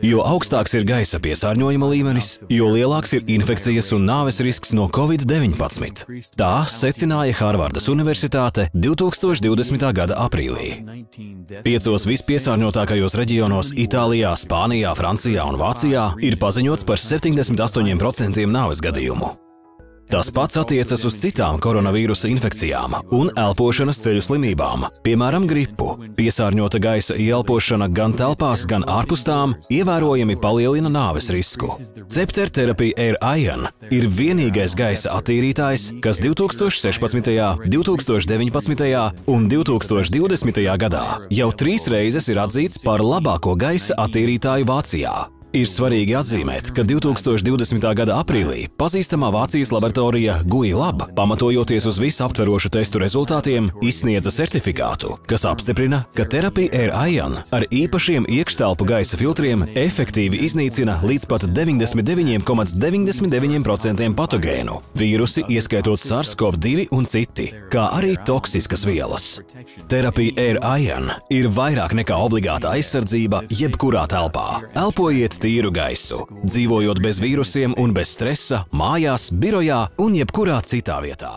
Jo augstāks ir gaisa piesārņojuma līmenis, jo lielāks ir infekcijas un nāves risks no Covid-19. Tā secināja Harvardas Universitāte 2020. gada aprīlī. 5 vispiesārņotākajos reģionos Itālijā, Spānijā, Francijā un Vācijā ir paziņots par 78% nāves gadījumu. Tas pats attiecas uz citām koronavīrusa infekcijām un elpošanas ceļu slimībām, piemēram, gripu. Piesārņota gaisa ieelpošana gan telpās, gan ārpus tām ievērojami palielina nāves risku. Cepter Therapy Air Ion ir vienīgais gaisa attīrītājs, kas 2016., 2019. un 2020. gadā jau 3 reizes ir atzīts par labāko gaisa attīrītāju Vācijā. Ir svarīgi atzīmēt, ka 2020. gada aprīlī pazīstamā Vācijas laboratorija GUI Lab, pamatojoties uz visaptverošu testu rezultātiem, izsniedza certifikātu, kas apstiprina, ka Therapy Air Ion ar īpašiem iekštelpu gaisa filtriem efektīvi iznīcina līdz pat 99,99% patogēnu, vīrusi ieskaitot SARS-CoV-2 un citi, kā arī toksiskas vielas. Therapy Air Ion ir vairāk nekā obligāta aizsardzība jebkurā telpā. Elpojiet tīru gaisu, dzīvojot bez vīrusiem un bez stresa, mājās, birojā un jebkurā citā vietā.